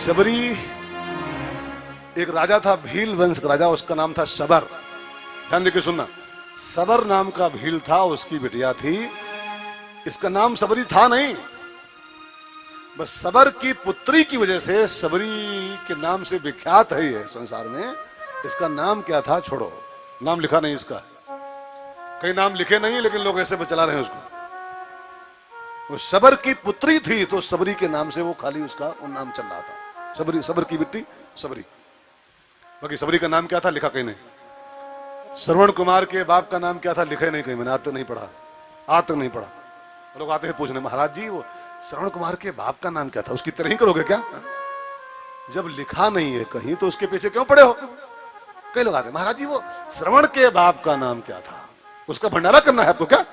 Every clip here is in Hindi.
सबरी एक राजा था, भील वंश का राजा, उसका नाम था सबर। ध्यान देके सुनना, सबर नाम का भील था, उसकी बिटिया थी। इसका नाम सबरी था नहीं, बस सबर की पुत्री की वजह से सबरी के नाम से विख्यात है ये संसार में। इसका नाम क्या था छोड़ो, नाम लिखा नहीं इसका, कई नाम लिखे नहीं, लेकिन लोग ऐसे चला रहे हैं उसको। वो सबर की पुत्री थी तो सबरी के नाम से वो खाली उसका वो नाम चल रहा था, सबरी, सबर की बेटी सबरी। बाकी सबरी का नाम क्या था लिखा कहीं नहीं। श्रवण कुमार के बाप का नाम क्या था लिखा नहीं कहीं, मैंने आज तक नहीं पढ़ा, आज तक नहीं पढ़ा। लोग आते हैं पूछने, महाराज जी वो श्रवण कुमार के बाप का नाम क्या था, उसकी तरह ही करोगे क्या? जब लिखा नहीं है कहीं तो उसके पीछे क्यों पड़े हो? कई लोग आते हैं, महाराज जी वो श्रवण के बाप का नाम क्या था, उसका भंडारा करना है आपको क्या?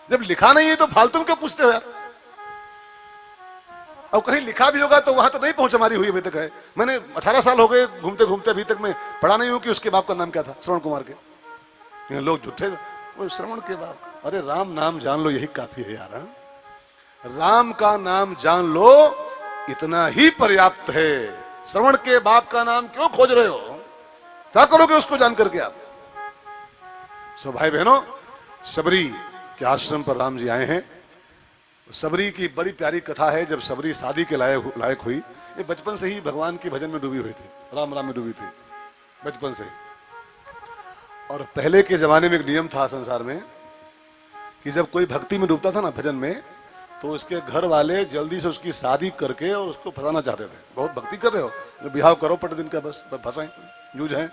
जब लिखा नहीं है तो फालतू में क्यों पूछते हो यार? और कहीं लिखा भी होगा तो वहां तो नहीं पहुंच हमारी हुई अभी तक है। मैंने 18 साल हो गए घूमते घूमते, अभी तक मैं पढ़ा नहीं हूं कि उसके बाप का नाम क्या था श्रवण कुमार के। लोग झूठे, वो श्रवण के बाप, अरे राम नाम जान लो यही काफी है यार। राम का नाम जान लो इतना ही पर्याप्त है। श्रवण के बाप का नाम क्यों खोज रहे हो? क्या करोगे उसको जान करके आप? सो भाई बहनों, सबरी के आश्रम पर राम जी आए हैं। सबरी की बड़ी प्यारी कथा है। जब सबरी शादी के लायक हुई, ये बचपन से ही भगवान के भजन में डूबी हुई थी, राम राम में डूबी थी बचपन से। और पहले के जमाने में एक नियम था संसार में कि जब कोई भक्ति में डूबता था ना, भजन में, तो उसके घर वाले जल्दी से उसकी शादी करके और उसको फंसाना चाहते थे। बहुत भक्ति कर रहे हो, बिहाव करो पट दिन का, बस फंसाएं, यूज है।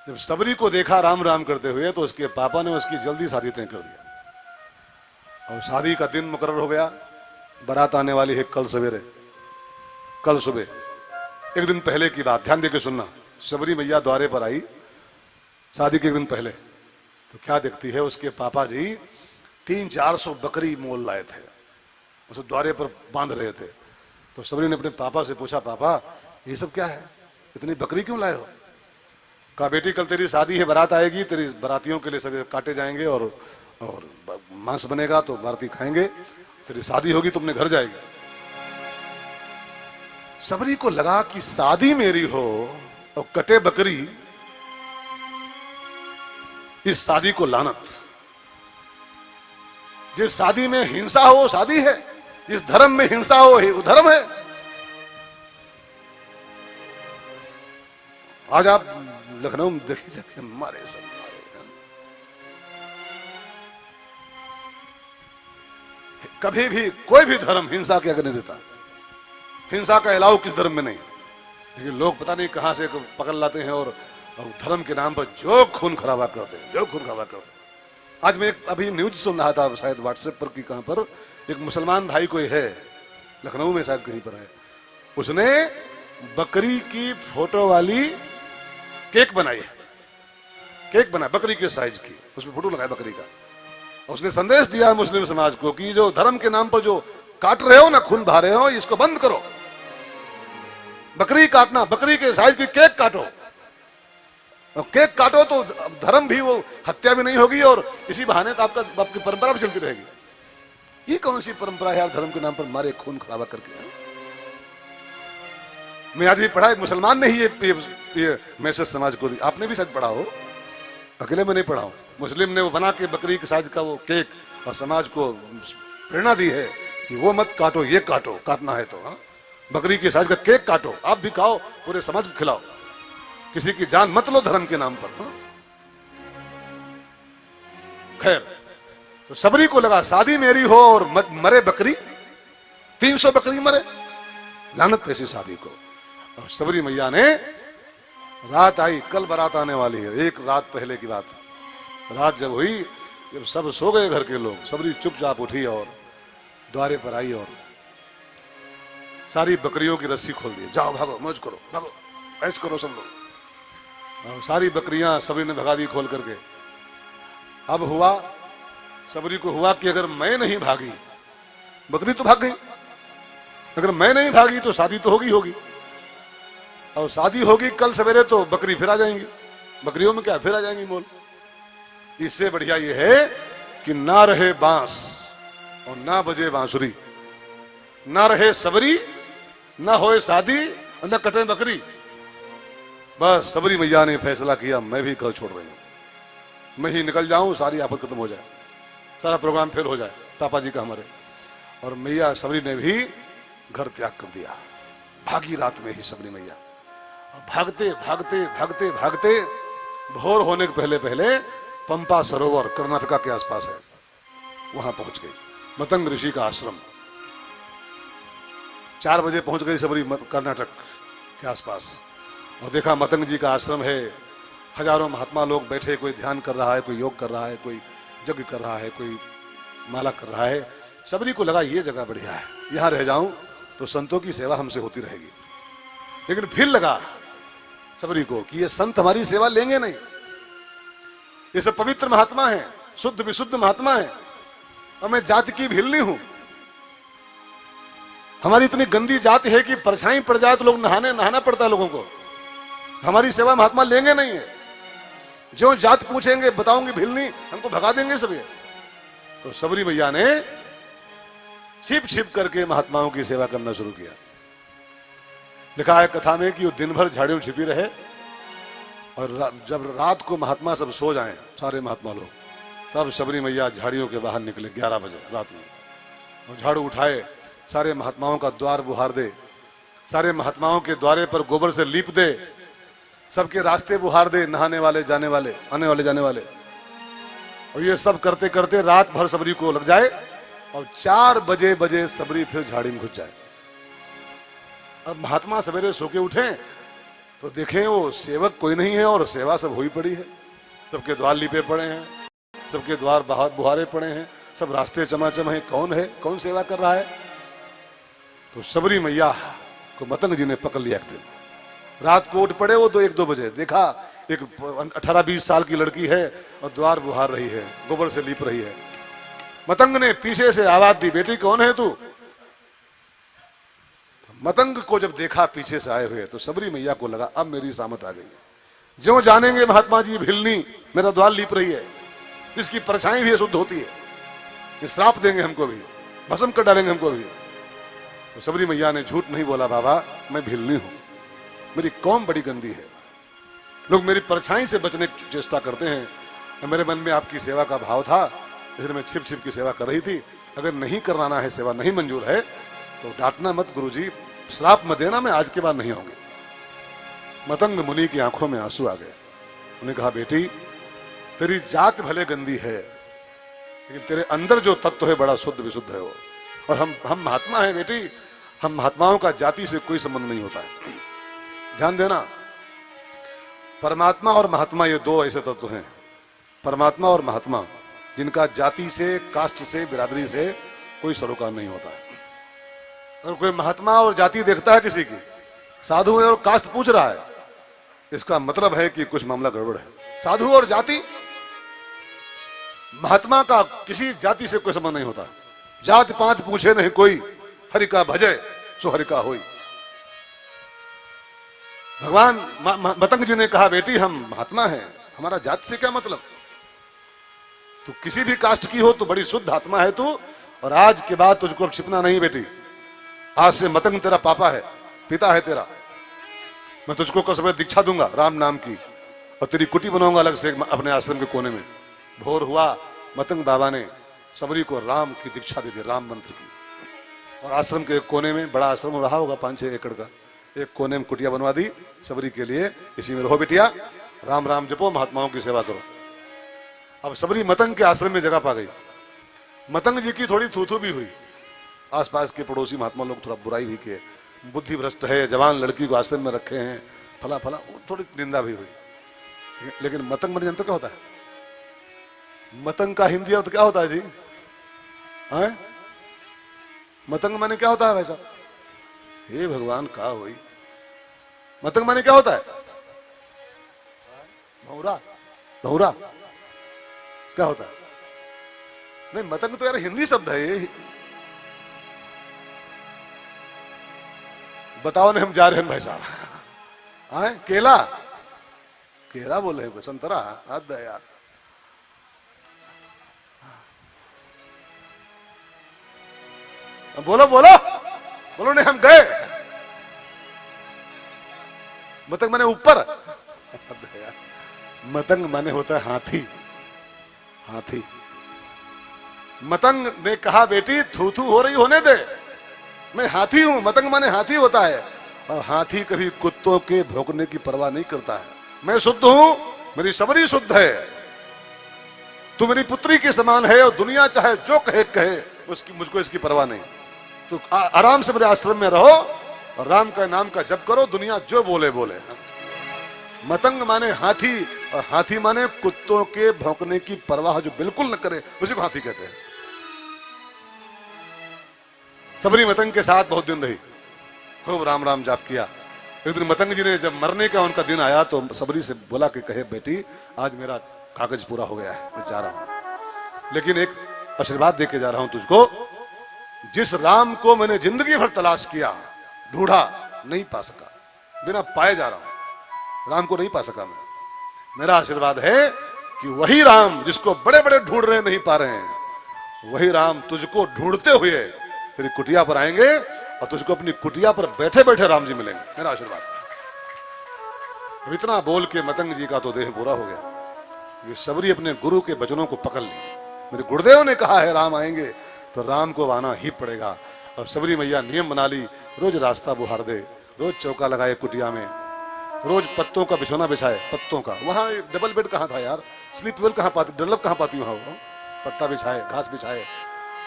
जब सबरी को देखा राम राम करते हुए तो उसके पापा ने उसकी जल्दी शादी तय कर दिया। और शादी का दिन मुकर्रर हो गया। बारात आने वाली है कल सवेरे, कल सुबह। एक दिन पहले की बात, ध्यान देके सुनना। सबरी मैया द्वारे पर आई शादी के एक दिन पहले, तो क्या देखती है, उसके पापा जी 300-400 बकरी मोल लाए थे, उसे द्वारे पर बांध रहे थे। तो सबरी ने अपने पापा से पूछा, पापा ये सब क्या है, इतनी बकरी क्यों लाए हो? कहा, बेटी कल तेरी शादी है, बारात आएगी, तेरी बारातियों के लिए सब काटे जाएंगे और मांस बनेगा तो बाराती खाएंगे, तेरी शादी होगी तुमने घर जाएगी। सबरी को लगा कि शादी मेरी हो और कटे बकरी, इस शादी को लानत। जिस शादी में हिंसा हो शादी है, जिस धर्म में हिंसा हो वो धर्म है। आज आप लखनऊ में देखी जाके मारे सब मारे। कभी भी कोई भी धर्म हिंसा के आगे नहीं देता, हिंसा का अलाउ किस धर्म में नहीं। लेकिन लोग पता नहीं कहां से पकड़ लाते हैं और धर्म के नाम पर जो खून खराबा करते हैं, जो खून खराबा करते हैं। आज मैं अभी न्यूज सुन रहा था, शायद व्हाट्सएप पर कि कहां पर, एक मुसलमान भाई कोई है लखनऊ में, शायद कहीं पर है, उसने बकरी की फोटो वाली केक बनाई है, केक बना बकरी के साइज की, उसमें फोटो लगाया बकरी का। उसने संदेश दिया मुस्लिम समाज को कि जो धर्म के नाम पर जो काट रहे हो ना, खून बहा रहे हो, इसको बंद करो। बकरी काटना, बकरी के साइज की केक काटो, और केक काटो तो धर्म भी, वो हत्या भी नहीं होगी और इसी बहाने तो आपकी परंपरा भी चलती रहेगी। ये कौन सी परंपरा है यार, धर्म के नाम पर मारे खून खराबा करके? मैं आज भी पढ़ा, एक मुसलमान ने ही ये मैसेज समाज को दी। आपने भी शायद पढ़ा हो, अकेले में नहीं पढ़ा हो। मुस्लिम ने वो बना के बकरी के साइज का वो केक और समाज को प्रेरणा दी है कि वो मत काटो, ये काटो, काटना है तो। हाँ, बकरी के साइज का केक काटो, आप भी खाओ, पूरे समाज को खिलाओ, किसी की जान मत लो धर्म के नाम पर। हाँ? खैर, तो सबरी को लगा शादी मेरी हो और मरे बकरी, 300 बकरी मरे, लानत ऐसी शादी को। और सबरी मैया ने, रात आई, कल बारात आने वाली है, एक रात पहले की बात। रात जब हुई, जब सब सो गए घर के लोग, सबरी चुपचाप उठी और द्वारे पर आई और सारी बकरियों की रस्सी खोल दी। जाओ भागो, मौज करो, भागो, ऐश करो सब लोग। और सारी बकरियां सबरी ने भगा दी खोल करके। अब हुआ, सबरी को हुआ कि अगर मैं नहीं भागी, बकरी तो भाग गई, अगर मैं नहीं भागी तो शादी तो होगी, और शादी होगी कल सवेरे तो बकरी फिर आ जाएंगी, बकरियों में क्या फिर आ जाएंगी मोल। इससे बढ़िया ये है कि ना रहे बांस और ना बजे बांसुरी, ना रहे सबरी, ना होए शादी, और न कटे बकरी। बस सबरी मैया ने फैसला किया, मैं भी घर छोड़ रही हूं, मैं ही निकल जाऊं, सारी आफत खत्म हो जाए, सारा प्रोग्राम फेल हो जाए पापा जी का हमारे। और मैया सबरी ने भी घर त्याग कर दिया, भागी रात में ही सबरी मैया। भागते भागते भागते भागते भोर होने के पहले पहले पंपा सरोवर कर्नाटका के आसपास है, वहां पहुंच गई, मतंग ऋषि का आश्रम। 4 बजे पहुंच गई सबरी कर्नाटक के आसपास, और देखा मतंग जी का आश्रम है, हजारों महात्मा लोग बैठे, कोई ध्यान कर रहा है, कोई योग कर रहा है, कोई यज्ञ कर रहा है, कोई माला कर रहा है। सबरी को लगा ये जगह बढ़िया है, यहां रह जाऊं तो संतों की सेवा हमसे होती रहेगी। लेकिन फिर लगा सबरी को कि ये संत हमारी सेवा लेंगे नहीं, ये सब पवित्र महात्मा है, शुद्ध विशुद्ध महात्मा है, और मैं जाति की भिलनी हूं। हमारी इतनी गंदी जाति है कि परछाई पड़ जाए तो लोग नहाना पड़ता है लोगों को, हमारी सेवा महात्मा लेंगे नहीं है। जो जात पूछेंगे बताऊंगी भिलनी, हमको भगा देंगे सब। तो सबरी मैया ने छिप छिप करके महात्माओं की सेवा करना शुरू किया। लिखा है कथा में कि वो दिन भर झाड़ियों छिपी रहे, और जब रात को महात्मा सब सो जाएं, सारे महात्मा लोग, तब सबरी मैया झाड़ियों के बाहर निकले 11 बजे रात में, और झाड़ू उठाए, सारे महात्माओं का द्वार बुहार दे, सारे महात्माओं के द्वारे पर गोबर से लीप दे, सबके रास्ते बुहार दे, नहाने वाले जाने वाले, आने वाले जाने वाले। और ये सब करते करते रात भर सबरी को लग जाए, और 4 बजे सबरी फिर झाड़ी में घुस जाए। अब महात्मा सवेरे सो के उठे तो देखें वो सेवक कोई नहीं है, और सेवा सब हुई पड़ी है, सबके द्वार लिपे पड़े हैं, सबके द्वार बाहर बुहारे पड़े हैं, सब रास्ते चमाचम है, कौन सेवा कर रहा है। तो सबरी मैया को मतंग जी ने पकड़ लिया। एक दिन रात को उठ पड़े वो 1-2 बजे, देखा एक 18-20 साल की लड़की है और द्वार बुहार रही है, गोबर से लीप रही है। मतंग ने पीछे से आवाज दी, बेटी कौन है तू। मतंग को जब देखा पीछे से आए हुए, तो सबरी मैया को लगा अब मेरी सामत आ गई है। जो जानेंगे महात्मा जी भिलनी मेरा द्वार लीप रही है, इसकी परछाई भी शुद्ध होती है, ये श्राप देंगे हमको भी, भस्म कर डालेंगे हमको भी। तो सबरी मैया ने झूठ नहीं बोला, बाबा मैं भिलनी हूं, मेरी कौम बड़ी गंदी है, लोग मेरी परछाई से बचने की चेष्टा करते हैं। मेरे मन में आपकी सेवा का भाव था, इसलिए मैं छिप छिप की सेवा कर रही थी। अगर नहीं कराना है, सेवा नहीं मंजूर है, तो डांटना मत गुरुजी, श्राप मत देना, मैं आज के बाद नहीं आऊंगी। मतंग मुनि की आंखों में आंसू आ गए। उन्होंने कहा बेटी तेरी जात भले गंदी है, लेकिन तेरे अंदर जो तत्व है बड़ा शुद्ध विशुद्ध है वो। और हम महात्मा हैं बेटी, हम महात्माओं का जाति से कोई संबंध नहीं होता है। ध्यान देना, परमात्मा और महात्मा ये 2 ऐसे तत्व हैं, परमात्मा और महात्मा, जिनका जाति से, कास्ट से, बिरादरी से कोई सरोकार नहीं होता है। अगर कोई महात्मा और जाति देखता है किसी की, साधु है और कास्ट पूछ रहा है, इसका मतलब है कि कुछ मामला गड़बड़ है। साधु और जाति, महात्मा का किसी जाति से कोई संबंध नहीं होता। जात पात पूछे नहीं कोई, हरि का भजय सो हरि का होई। भगवान मतंग जी ने कहा बेटी हम महात्मा हैं, हमारा जात से क्या मतलब, तू किसी भी कास्ट की हो तो बड़ी शुद्ध आत्मा है तू, और आज के बाद तुझको अब छिपना नहीं बेटी। आज से मतंग तेरा पापा है, पिता है तेरा। मैं तुझको कल सुबह दीक्षा दूंगा राम नाम की, और तेरी कुटी बनाऊंगा अलग से अपने आश्रम के कोने में। भोर हुआ, मतंग बाबा ने सबरी को राम की दीक्षा दे दी, राम मंत्र की। और आश्रम के कोने में, बड़ा आश्रम रहा होगा 5-6 एकड़ का, एक कोने में कुटिया बनवा दी सबरी के लिए, इसी में रहो बिटिया, राम राम जपो, महात्माओं की सेवा करो। अब सबरी मतंग के आश्रम में जगह पा गई। मतंग जी की थोड़ी थूथू भी हुई, आसपास के पड़ोसी महात्मा लोग थोड़ा बुराई भी किए, बुद्धि भ्रष्ट है, जवान लड़की को आश्रम में रखे हैं, फला फला, थोड़ी निंदा भी हुई। लेकिन मतंग मैंने जानते क्या होता है, मतंग का हिंदी अर्थ क्या होता है जी? है? मतंग माने क्या होता है भाई साहब? हे भगवान का हुई, मतंग माने क्या होता है? भौरा, भौरा क्या होता है? नहीं, मतंग तो यार हिंदी शब्द है ये। बताओ ने हम जा रहे हैं भाई साहब। आए केला, केला बोल रहे हो, संतरा, हद है यार। बोलो बोलो, उन्होंने हम गए। मतंग माने ऊपर, मतंग माने होता है हाथी। हाथी। मतंग ने कहा बेटी थू थू हो रही होने दे, मैं हाथी हूं। मतंग माने हाथी होता है, और हाथी कभी कुत्तों के भौंकने की परवाह नहीं करता है। मैं शुद्ध हूं, मेरी सबरी शुद्ध है, तू मेरी पुत्री के समान है, और दुनिया चाहे जो कहे कहे, उसकी मुझको इसकी परवाह नहीं। तो आराम से मेरे आश्रम में रहो और राम का नाम का जप करो, दुनिया जो बोले बोले। मतंग माने हाथी, और हाथी माने कुत्तों के भौंकने की परवाह जो बिल्कुल न करे, उसी को हाथी कहते हैं। सबरी मतंग के साथ बहुत दिन रही, खूब राम राम जाप किया। एक दिन मतंग जी ने जब मरने का उनका दिन आया तो सबरी से बोला कि कहे बेटी आज मेरा कागज पूरा हो गया है, मैं जा रहा हूं, लेकिन एक आशीर्वाद देके जा रहा हूं तुझको। जिस राम को मैंने जिंदगी भर तलाश किया, ढूंढा, नहीं पा सका, बिना पाए जा रहा हूं, राम को नहीं पा सका मैं। मेरा आशीर्वाद है कि वही राम जिसको बड़े बड़े ढूंढ रहे नहीं पा रहे हैं, वही राम तुझको ढूंढते हुए तेरी कुटिया पर आएंगे, और तुझको अपनी कुटिया पर बैठे बैठे राम जी मिलेंगे। मेरा आशीर्वाद। अब इतना बोल के मतंग जी का तो देह पूरा हो गया। ये सबरी अपने गुरु के वचनों को पकड़ ली। मेरे गुरुदेव ने कहा है राम आएंगे तो राम को आना ही पड़ेगा। और सबरी मैया नियम बना ली, रोज रास्ता बुहार दे, रोज चौका लगाए कुटिया में, रोज पत्तों का बिछोना बिछाए, पत्तों का। वहां डबल बेड कहाँ था यार, स्लीप वेल कहाँ पाती, डलप कहाँ पाती वहां। वो पत्ता बिछाए, घास बिछाए,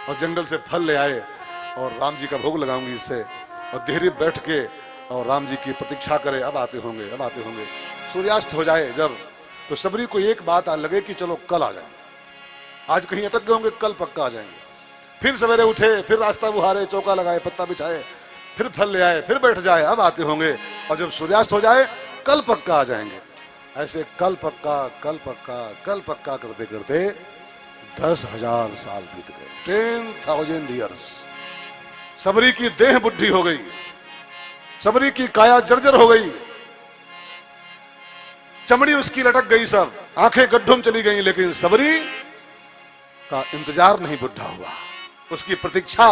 और जंगल से फल ले आए, और राम जी का भोग लगाऊंगी इससे, और देहरी बैठ के और राम जी की प्रतीक्षा करे, अब आते होंगे, अब आते होंगे। सूर्यास्त हो जाए जब, तो सबरी को एक बात लगे कि चलो कल आ जाए, आज कहीं अटक गए होंगे, कल पक्का आ जाएंगे। फिर सवेरे उठे, फिर रास्ता बुहारे, चौका लगाए, पत्ता बिछाए, फिर फल ले आए, फिर बैठ जाए, अब आते होंगे, और जब सूर्यास्त हो जाए कल पक्का आ जाएंगे। ऐसे कल पक्का, कल पक्का, कल पक्का करते करते 10,000 साल बीत गए, 10,000 ईयर्स। सबरी की देह बुढ़ी हो गई, सबरी की काया जर्जर हो गई, चमड़ी उसकी लटक गई, सब आंखें गड्ढों में चली गई, लेकिन सबरी का इंतजार नहीं बुढ़ा हुआ। उसकी प्रतीक्षा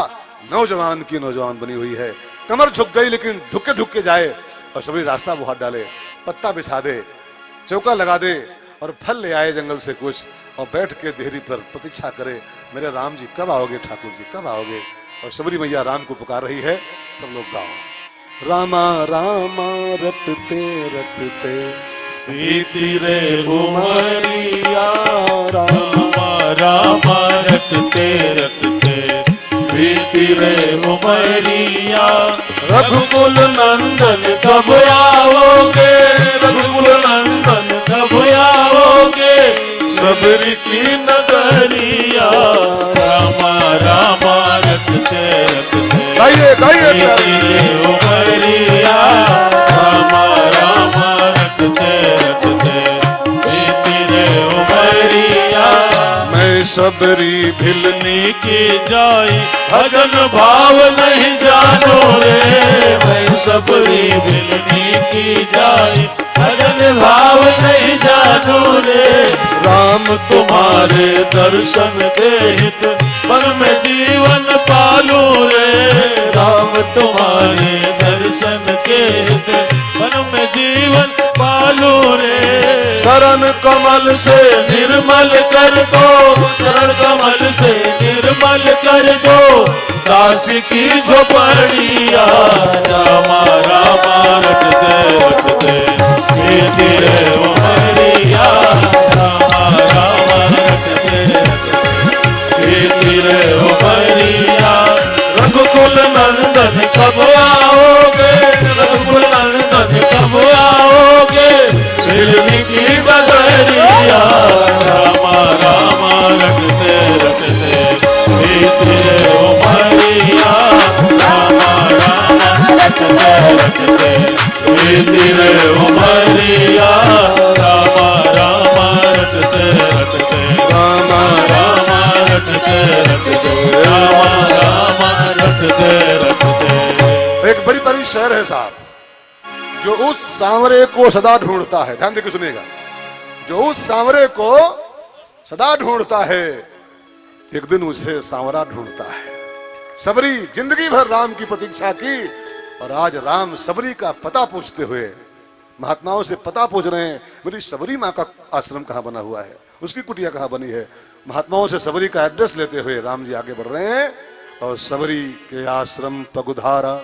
नौजवान की नौजवान बनी हुई है। कमर झुक गई, लेकिन ढुके ढुके जाए, और सबरी रास्ता बुहार डाले, पत्ता बिछा दे, चौका लगा दे, और फल ले आए जंगल से कुछ, और बैठ के देहरी पर प्रतीक्षा करे, मेरे राम जी कब आओगे, ठाकुर जी कब आओगे। और सबरी मैया राम को पुकार रही है। सब लोग गाओ। रामा रामा रटते रटते बीती रे उमरिया, रामा रामा रटते रटते बीती रे उमरिया, रघुकुल नंदन कब आओगे, रघुकुल नंदन कब आओगे, सबरी की नगरिया, रामा रामा रटते रटते गाइए गाइए उमरिया, रामा रामा रटते रटते बीती रे उमरिया। मैं सबरी भिलनी की जाई, भजन भाव नहीं जानो रे, मैं सबरी भिलनी की जाई, भजन भाव नहीं जानो रे। राम तुम्हारे दर्शन देहित मन में जीवन पालू रे, राम तुम्हारे दर्शन के हित मन में जीवन पालू रे। चरण कमल से निर्मल कर दो, चरण कमल से निर्मल कर दो, दासी की झोपड़िया, रामा रामा रटते रटते बीती रे उमरिया, रामा रामा रटते रटते बीती रे उमरिया। रघुकुल नंदन कब आओगे, रघुकुल नंदन कब आओगे, भिलनी की बगरिया, रामा रामा रटते रटते बीती रे उमरिया, रामा रामा रटते रटते बीती रे उमरिया, रामा रामा रटते रटते, रामा रामा रटते रटते, रामा रामा रटते रटते। एक बड़ी बड़ी शहर है साहब, जो उस सांवरे को सदा ढूंढता है। ध्यान देकर सुनिएगा, जो उस सांवरे को सदा ढूंढता है, एक दिन उसे सांवरा ढूंढता है। सबरी जिंदगी भर राम की प्रतीक्षा की और आज राम सबरी का पता पूछते हुए महात्माओं से पता पूछ रहे हैं, मेरी सबरी माँ का आश्रम कहाँ बना हुआ है, उसकी कुटिया कहाँ बनी है। महात्माओं से सबरी का एड्रेस लेते हुए राम जी आगे बढ़ रहे हैं और सबरी के आश्रम पगुधारा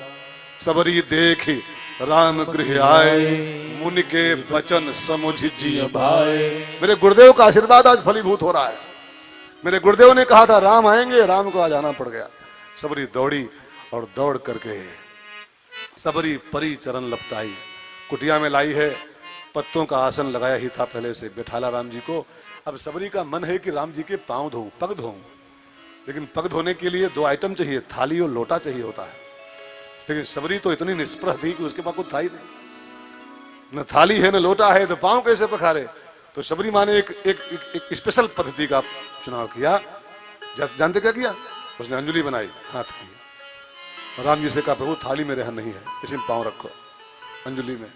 सबरी देखी राम गृह आए, मुनि के वचन समुझिजिय भाए। मेरे गुरुदेव का आशीर्वाद आज फलीभूत हो रहा है। मेरे गुरुदेव ने कहा था राम आएंगे, राम को आज आना पड़ गया। सबरी दौड़ी और दौड़ करके सबरी परी चरण लपटाई, कुटिया में लाई है, पत्तों का आसन लगाया ही था पहले से, बैठाला राम जी को। अब सबरी का मन है कि राम जी के पांव धोऊं, पग धोऊं, लेकिन पग धोने के लिए 2 आइटम चाहिए, थाली और लोटा चाहिए होता है। लेकिन सबरी तो इतनी निष्प्रह थी कि उसके पास कुछ था ही नहीं, न थाली है न लोटा है, तो पांव कैसे पखारे। तो सबरी माँ ने एक स्पेशल पद्धति का चुनाव किया। जानते क्या किया? उसने अंजलि बनाई हाथ की, राम जी से कहा प्रभु थाली में रहन नहीं है, इसी में पांव रखो अंजलि में।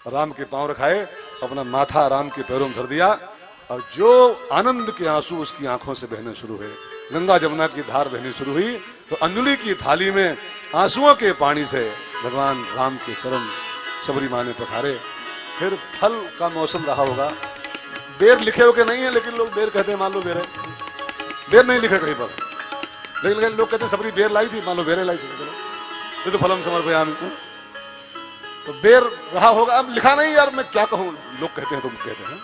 राम के पांव रखाए, अपना माथा राम के पैरों में धर दिया और जो आनंद के आंसू उसकी आंखों से बहने शुरू हुए, गंगा जमुना की धार बहनी शुरू हुई। तो अंजलि की थाली में आंसुओं के पानी से भगवान राम के चरण सबरी माँ ने पखारे। फिर फल का मौसम रहा होगा, बेर लिखे हो के नहीं है, लेकिन लोग बेर कहते हैं, मान लो बेर है, बेर नहीं लिखे कहीं पर, लेकिन लोग कहते हैं सबरी बेर लाई थी, मान लो बेरे लाई थी, ये तो फलम समर्पयामि, तो बेर रहा होगा। अब लिखा नहीं यार, मैं क्या कहूं, लोग कहते हैं, तुम कहते हैं,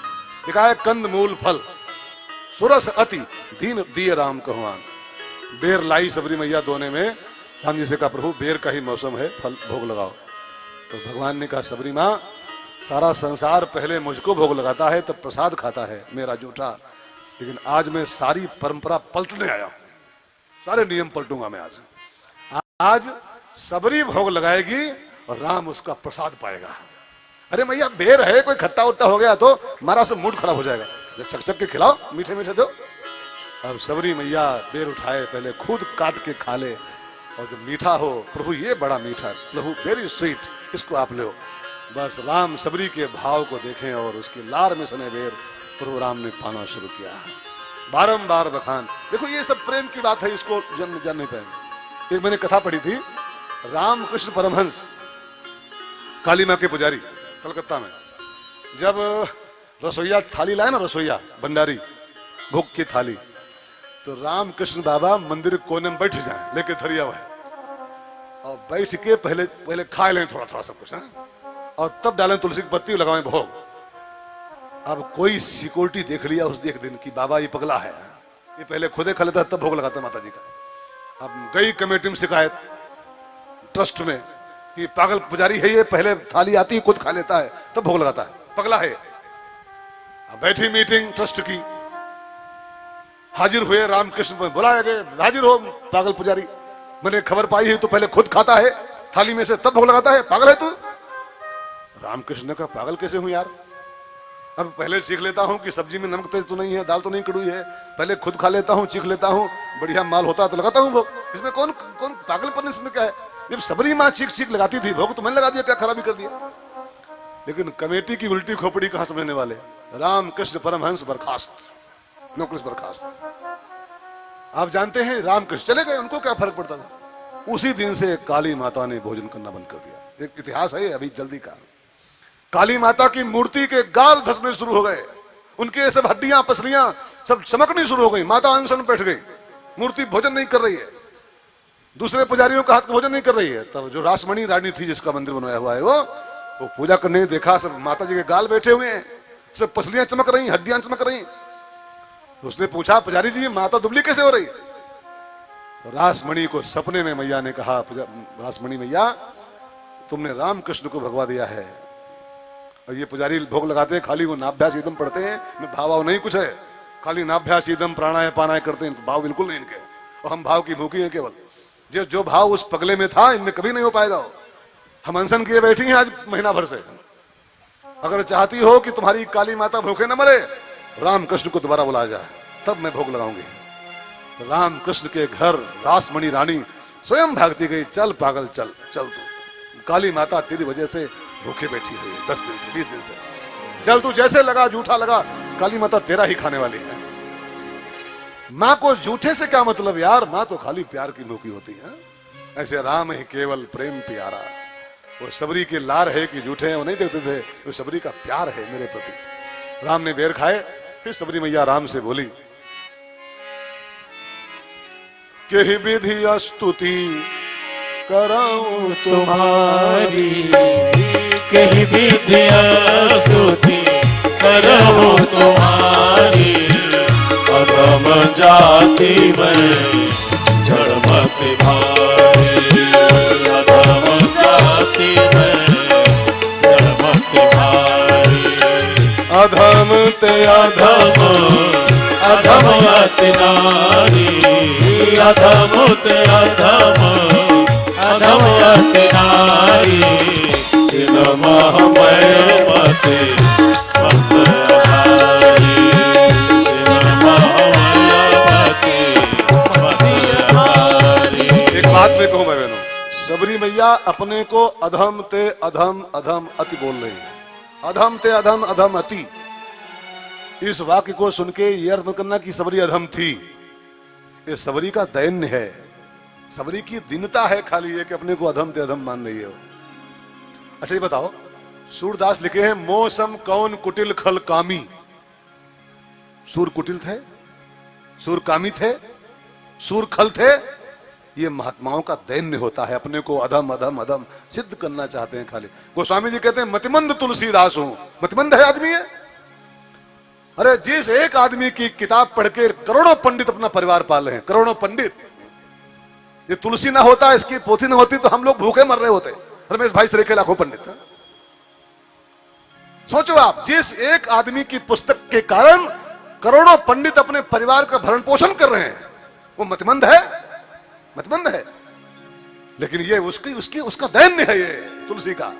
लिखा है कंद मूल फल सुरस अति दीन दिए राम कहवान। बेर लाई सबरी मैया दोने में, राम जी से कहा प्रभु बेर का ही मौसम है, फल भोग लगाओ। तो भगवान ने कहा सबरी माँ सारा संसार पहले मुझको भोग लगाता है तब प्रसाद खाता है मेरा जूठा, लेकिन आज मैं सारी परंपरा पलटने आया हूं, सारे नियम पलटूंगा मैं आज सबरी भोग लगाएगी और राम उसका प्रसाद पाएगा। अरे मैया बेर है, कोई खट्टा उट्टा हो गया तो हमारा सब मूड खराब हो जाएगा, चक के खिलाओ, मीठे मीठे दो। अब सबरी मैया बेर उठाए, पहले खुद काट के खा ले, और जब मीठा हो, प्रभु ये बड़ा मीठा है, प्रभु वेरी स्वीट, इसको आप लो। बस राम सबरी के भाव को देखें और उसके लार में सने बेर प्रभु राम ने पाना शुरू किया, बारंबार बखान। देखो ये सब प्रेम की बात है, इसको जान नहीं पाएंगे। एक मैंने कथा पढ़ी थी, रामकृष्ण परमहंस काली माँ के पुजारी कलकत्ता में, जब रसोईया थाली लाए ना, रसोईया भंडारी भोग की थाली, तो रामकृष्ण बाबा मंदिर कोने में बैठ जाए लेके थरिया हुआ है, और बैठ के पहले खा लें थोड़ा थोड़ा सब कुछ, और तब डालें तुलसी की पत्ती, लगाएं भोग। अब कोई सिक्योरिटी देख लिया उस एक दिन की बाबा ये पगला है, ये पहले खुदे खा लेता तब भोग लगाता माता जी का। अब गई कमेटी में शिकायत ट्रस्ट में कि पागल पुजारी है ये, पहले थाली आती है खुद खा लेता है तब भोग लगाता है, पगला है। अब बैठी मीटिंग ट्रस्ट की, हाजिर हुए रामकृष्ण को बुलाया गए, हाजिर हो पागल पुजारी, मैंने खबर पाई है तो पहले खुद खाता है थाली में से तब भोग लगाता है, पागल है तू। रामकृष्ण ने कहा पागल कैसे हूं यार, अब पहले सीख लेता हूं कि सब्जी में नमक तेज तो नहीं है, दाल तो नहीं कड़वी है, पहले खुद खा लेता हूं, चीख लेता हूं, बढ़िया माल होता तो लगाता हूं भोग, इसमें कौन पागलपन इसमें क्या है। जब सबरी माँ चीख लगाती थी भोग तो मैंने लगा दिया, क्या खराबी कर दिया। लेकिन कमेटी की उल्टी खोपड़ी कहां समझने वाले, रामकृष्ण परमहंस बर्खास्त, नौकरी से बर्खास्त। आप जानते हैं रामकृष्ण चले गए, उनको क्या फर्क पड़ता था। उसी दिन से काली माता ने भोजन करना बंद कर दिया। एक इतिहास है अभी जल्दी का, काली माता की मूर्ति के गाल धसने शुरू हो गए, उनके सब हड्डियां पसलियां सब चमकनी शुरू हो गई, माता अनशन बैठ गई, मूर्ति भोजन नहीं कर रही है, दूसरे पुजारियों का हाथ का भोजन नहीं कर रही है। तब जो रासमणि रानी थी जिसका मंदिर बनवाया हुआ है वो पूजा करने देखा, सब माता जी के गाल बैठे हुए हैं, सब पसलियां चमक रही, हड्डियां चमक रही। उसने पूछा पुजारी जी माता दुबली कैसे हो रही है। रासमणि को सपने में मैया ने कहा, रासमणि मैया तुमने रामकृष्ण को भगवा दिया है, और ये पुजारी भोग लगाते हैं खाली वो नाभ्यास इदम पढ़ते हैं, में भाव नहीं कुछ है, खाली नाभ्यास इदम प्राणायाम पानाय करते हैं, भाव बिल्कुल नहीं इनके, और हम भाव की भूखी है केवल। जो भाव उस पगले में था इनमें कभी नहीं हो पाएगा। हम अनशन किए बैठी हैं आज महीना भर से, अगर चाहती हो कि तुम्हारी काली माता भूखे न मरे, रामकृष्ण को दोबारा बुलाया जाए तब मैं भोग लगाऊंगी। तो रामकृष्ण के घर रासमणि रानी स्वयं भागती गई, चल पागल चल चल, तू काली माता तेरी वजह से भूखे बैठी हुई है 10 दिन से 20 दिन से, चल तू जैसे लगा झूठा लगा, काली माता तेरा ही खाने वाली है। माँ को झूठे से क्या मतलब यार, माँ तो खाली प्यार की नौकी होती है। ऐसे राम ही केवल प्रेम प्यारा, वो सबरी के लार है कि झूठे हैं वो नहीं देखते थे, वो सबरी का प्यार है मेरे प्रति। राम ने बेर खाए, फिर सबरी मैया राम से बोली कि विधि स्तुति कराऊं तुम्हारी, कहीं विधि स्तुति कराऊं तुम्हारी, अधम जाति में जड़मत भारी, अधम जाति में जड़मत भारी, अधम ते अधम अधम अति नारी, अधम ते अधम अधम अति नारी, इन महमय मते मत हारी, इन महमय मते मत हारी। एक बात में कहूं मैं बहनों, सबरी मैया अपने को अधम ते अधम अधम अति बोल रही है। अधम ते अधम अधम अति, इस वाक्य को सुन के यह अर्थ मत करना कि सबरी अधम थी। ये सबरी का दैन्य है, सबरी की दीनता है खाली ये कि अपने को अधम ते अधम मान रही है। अच्छा ये बताओ, सूरदास लिखे हैं मौसम कौन कुटिल खल कामी। सूर कुटिल थे, सूर कामी थे, सूर खल थे। ये महात्माओं का दैन्य होता है, अपने को अधम अधम अधम सिद्ध करना चाहते हैं खाली। गोस्वामी जी कहते हैं मतिमंद तुलसीदास हूं। मतिमंद है आदमी है। अरे जिस एक आदमी की किताब पढ़ के करोड़ों पंडित अपना परिवार पाल रहे हैं, करोड़ों पंडित। ये तुलसी ना होता, इसकी पोथी ना होती तो हम लोग भूखे मर रहे होते। रमेश भाई से लेके लाखों पंडित। सोचो आप, जिस एक आदमी की पुस्तक के कारण करोड़ों पंडित अपने परिवार का भरण पोषण कर रहे हैं, वो मतमंद है, मतमंद है। लेकिन ये उसकी उसकी उसका दैन्य है ये तुलसी का।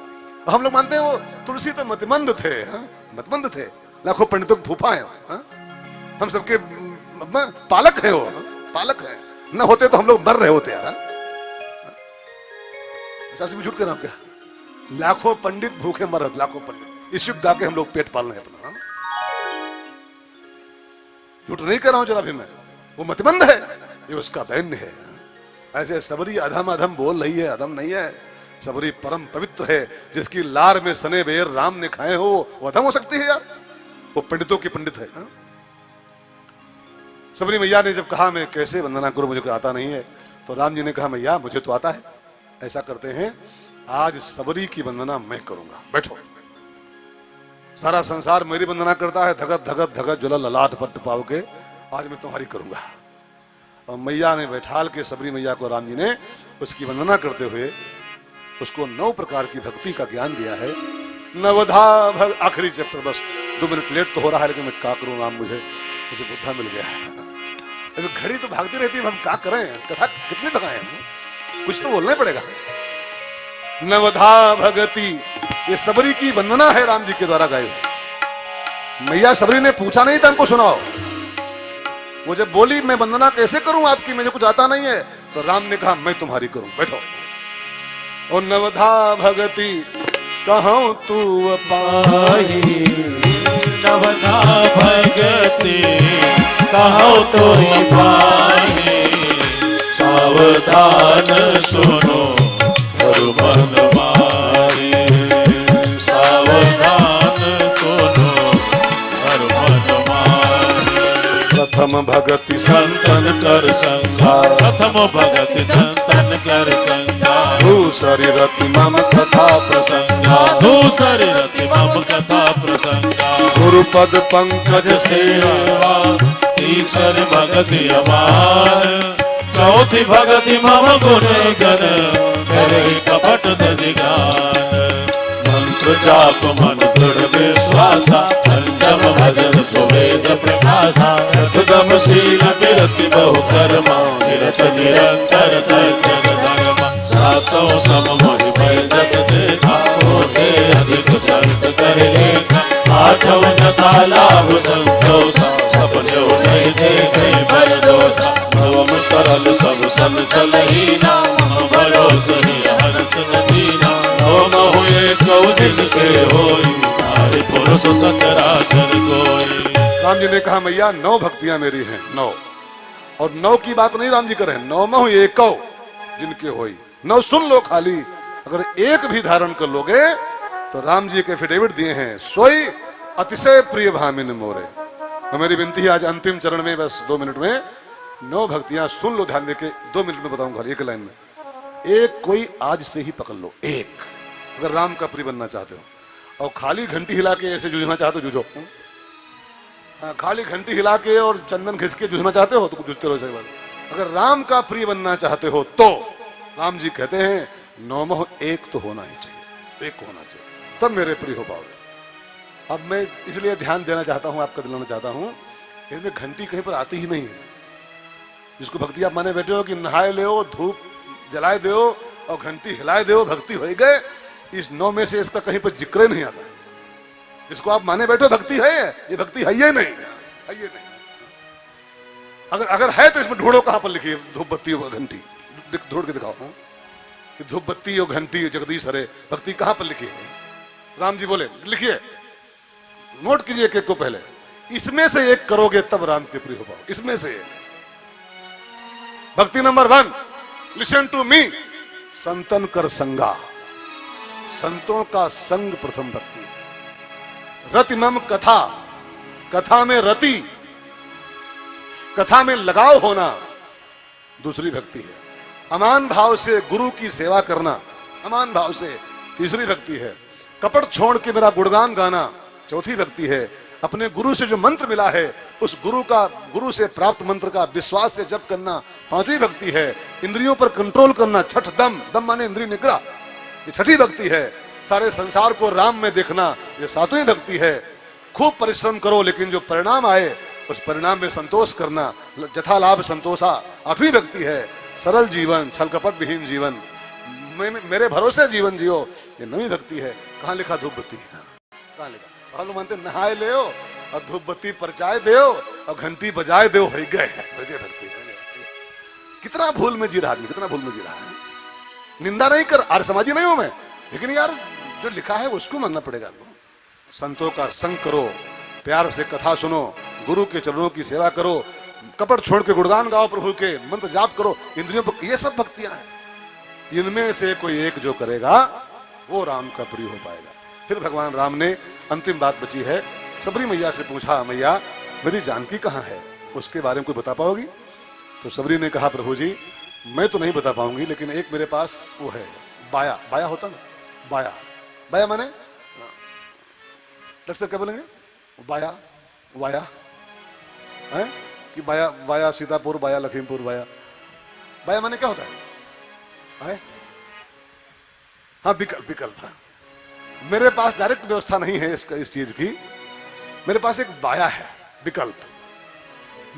हम लोग मानते हैं वो तुलसी तो मतमंद थे, मतमंद थे, लाखों पंडितों के फूफा है, हम सबके पालक है, वो पालक है। न होते तो हम लोग मर रहे होते यार। सासी में झूठ कर रहा हूं क्या? लाखों पंडित भूखे मर रहे, लाखों पंडित इस युग आके हम लोग पेट पाल रहे हैं अपना। झूठ नहीं कर रहा हूं जरा भी मैं, वो मतमंद है, ये उसका दैन्य है। ऐसे सबरी अधम अधम बोल रही है, अधम नहीं है। सबरी परम पवित्र है, जिसकी लार में सने बेर राम ने खाए हो, वो अधम हो सकती है यार? वो पंडितों की पंडित है। सबरी मैया ने जब कहा मैं कैसे वंदना करूं, मुझे कोई आता नहीं है, तो राम जी ने कहा मैया मुझे तो आता है। ऐसा करते हैं, आज सबरी की वंदना मैं करूंगा, बैठो। सारा संसार मेरी वंदना करता है, धगत धगत धगत ज्वला ललाट पट्ट पाव के, आज मैं तुम्हारी करूंगा। और मैया ने बैठाल के सबरी मैया को राम जी ने उसकी वंदना करते हुए उसको 9 प्रकार की भक्ति का ज्ञान दिया है। नवधा भग, आखिरी चैप्टर, बस 2 मिनट लेट तो हो रहा है, लेकिन मैं क्या करूं राम, मुझे बुद्धा मिल गया है। अभी घड़ी तो भागती रहती है, हम क्या करें, कथा कितने भगाए हम, कुछ तो बोलना ही पड़ेगा। नवधा भगति, ये सबरी की वंदना है राम जी के द्वारा गाई। मैया सबरी ने पूछा नहीं था हमको सुनाओ, वो जब बोली मैं वंदना कैसे करूं आपकी, मुझे कुछ आता नहीं है, तो राम ने कहा मैं तुम्हारी करूं, बैठो। और नवधा भगति कहूं तू पाही, नवधा भगति कहूं तो पाही, सावधान सुनो मन मारे, सावधान सुनो मन मारे। प्रथम भगति संतन कर संगा, प्रथम भगति संतन कर संगा, दूसरी रति मम कथा प्रसंगा, दूसरी रति मम कथा प्रसंगा, गुरुपद पंकज सेवा, तीसरी भगति अमान, चौथी भगति मम गुण गण, करे कपट दजिगान, मंत्र जाप मन दृढ़ विश्वासा, पंचम भजन सुवेद प्रकाशा, चतुर्दम शील विरति बहु कर्मा, निरत निरंतर सज्जन धर्मा, सातों सम मोहि भय जग देखा, होते अधिक शर्त कर लेखा, आठव जता लाभ संतोषा, सपने नहीं देखे भय दोषा, नवम सरल सब सन चलहीना, भरोस ही हर्ष नदीना, नवम हुए कौ जिनके होई, हरि पुरुष सचराचर कोई। राम जी ने कहा मैया 9 भक्तियां मेरी हैं, 9। और 9 की बात नहीं राम जी कर रहे हैं, 9 एकौ जिनके होई, 9 सुन लो खाली, अगर एक भी धारण कर लोगे तो राम जी एक एफिडेविट दिए हैं, सोई अतिशय प्रिय भामिन मोरे। तो मेरी विनती है आज अंतिम चरण में, बस 2 मिनट में 9 भक्तियां सुन लो ध्यान देके, 2 मिनट में बताऊंगा एक लाइन में। एक कोई आज से ही पकड़ लो, एक, अगर राम का प्रिय बनना चाहते हो, और खाली घंटी हिला के ऐसे जूझना चाहते हो जूझो, खाली घंटी हिला के और चंदन घिस के जूझना चाहते हो तो जूझते रहो सही बात। अगर राम का प्रिय बनना चाहते हो तो राम जी कहते हैं 9 एक तो होना ही चाहिए, एक होना चाहिए, तब मेरे प्रिय हो पाओगे। अब मैं इसलिए ध्यान देना चाहता हूं, आपका दिलाना चाहता हूं, इसमें घंटी कहीं पर आती ही नहीं है। जिसको भक्ति आप माने बैठे हो कि नहाए ले, धूप जलाए दो और घंटी हिलाए दो, भक्ति हो गए, इस 9 में से इसका कहीं पर जिक्र नहीं आता। इसको आप माने बैठो भक्ति है, ये भक्ति है ये नहीं, है ये नहीं। अगर है तो इसमें ढूंढो कहां पर लिखी है धूप बत्ती और घंटी, ढूंढ के दिखाओ कि धूप बत्ती और घंटी जगदीश हरे भक्ति कहां पर लिखी है। राम जी बोले लिखिए, नोट कीजिए एक को पहले, इसमें से एक करोगे तब राम के प्रिय हो पाओ, इसमें से एक। भक्ति नंबर 1, लिसन टू मी, संतन कर संगा, संतों का संग प्रथम भक्ति। रतिमम कथा, कथा में रति, कथा में लगाव होना दूसरी भक्ति है। अमान भाव से गुरु की सेवा करना, अमान भाव से तीसरी भक्ति है। कपट छोड़ के मेरा गुणगान गाना चौथी भक्ति है। अपने गुरु से जो मंत्र मिला है उस गुरु से प्राप्त मंत्र का विश्वास से जप करना पांचवी भक्ति है। इंद्रियों पर कंट्रोल करना, छठ दम, दम माने इंद्रिय निग्रह, ये छठी भक्ति है। सारे संसार को राम में देखना, ये सातवीं भक्ति है। खूब परिश्रम करो लेकिन जो परिणाम आए उस परिणाम में संतोष करना, जथा लाभ संतोषा, आठवीं भक्ति है। सरल जीवन, छल कपट विहीन जीवन, मेरे भरोसे जीवन जियो, ये नवी भक्ति है। कहाँ लिखा धूप बत्ती, कहाँ लिखा? हम लोग मानते नहाए ले और धूप बत्ती परचाए दे और घंटी बजाए दे, हो गए भक्ति। कितना भूल में जी रहा आदमी, कितना भूल में जी रहा है। निंदा नहीं कर, आर्य समाजी नहीं हूं मैं, लेकिन यार जो लिखा है उसको मानना पड़ेगा। संतों का संग करो, प्यार से कथा सुनो, गुरु के चरणों की सेवा करो, कपट छोड़ के गुणगान गाओ, प्रभु के मंत्र जाप करो, इंद्रियों पर, ये सब भक्तियां हैं। इनमें से कोई एक जो करेगा वो राम का प्रिय हो पाएगा। फिर भगवान राम ने अंतिम बात बची है, सबरी मैया से पूछा, मैया मेरी जानकी कहाँ है, उसके बारे में कोई बता पाओगी? तो सबरी ने कहा, प्रभु जी मैं तो नहीं बता पाऊंगी, लेकिन एक मेरे पास वो है, बाया। बाया होता ना, बाया, बाया माने डॉक्टर क्या बोलेंगे? बाया, वाया है कि बाया, बाया सीतापुर, बाया लखीमपुर, बाया, बाया माने क्या होता है? हाँ विकल्प, विकल्प। मेरे पास डायरेक्ट व्यवस्था नहीं है इस चीज की, मेरे पास एक बाया है, विकल्प।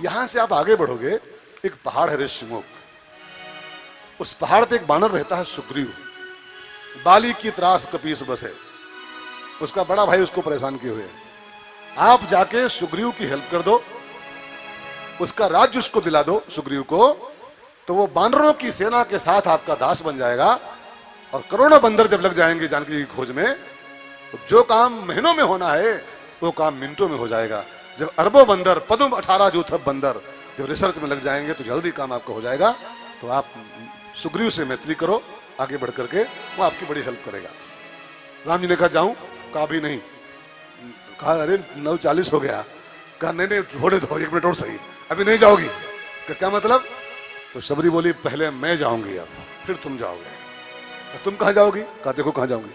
यहां से आप आगे बढ़ोगे, एक पहाड़ है ऋषिमुख, उस पहाड़ पे एक बानर रहता है सुग्रीव, बाली की त्रास कपीस बसे, उसका बड़ा भाई उसको परेशान किए हुए। आप जाके सुग्रीव की हेल्प कर दो, उसका राज्य उसको दिला दो सुग्रीव को, तो वो बानरों की सेना के साथ आपका दास बन जाएगा। और करोड़ों बंदर जब लग जाएंगे जानकी की खोज में, तो जो काम महीनों में होना है वो काम मिनटों में हो जाएगा। जब अरबों बंदर, पदुम 18 जूथब बंदर जब रिसर्च में लग जाएंगे तो जल्दी काम आपका हो जाएगा। तो आप सुग्रीव से मैत्री करो, आगे बढ़ करके वो आपकी बड़ी हेल्प करेगा। राम जी ने कहा जाऊं? कहा भी नहीं। कहा अरे 9:40 हो गया। कहा नहीं थोड़े दो, 1 मिनट और सही, अभी नहीं जाओगी। क्या मतलब? तो सबरी बोली पहले मैं जाऊंगी, अब फिर तुम जाओगे। तुम कहां जाओगी? कहा देखो कहां जाऊंगी।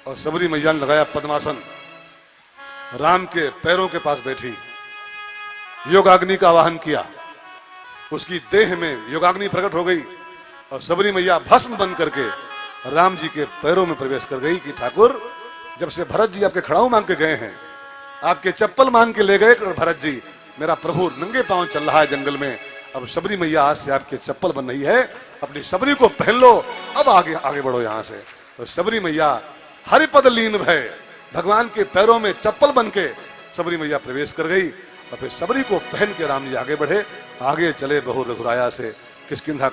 और सबरी मैया ने लगाया पद्मासन, राम के पैरों के पास बैठी, योगाग्नि का आवाहन किया, उसकी देह में योगाग्नि प्रकट हो गई और सबरी मैया भस्म बन करके राम जी के पैरों में प्रवेश कर गई कि ठाकुर जब से भरत जी आपके खड़ाऊ मांग के गए हैं, आपके चप्पल मांग के ले गए भरत जी, मेरा प्रभु नंगे पांव चल रहा है जंगल में, अब सबरी मैया आज से आपके चप्पल बन रही है, अपनी सबरी को पहन लो, अब आगे आगे बढ़ो यहां से। तो सबरी मैया हरिपद लीन भय, भगवान के पैरों में चप्पल बन के सबरी मैया प्रवेश कर गई और फिर सबरी को पहन के राम जी आगे बढ़े। आगे चले बहु रघुराया से किष्किंधा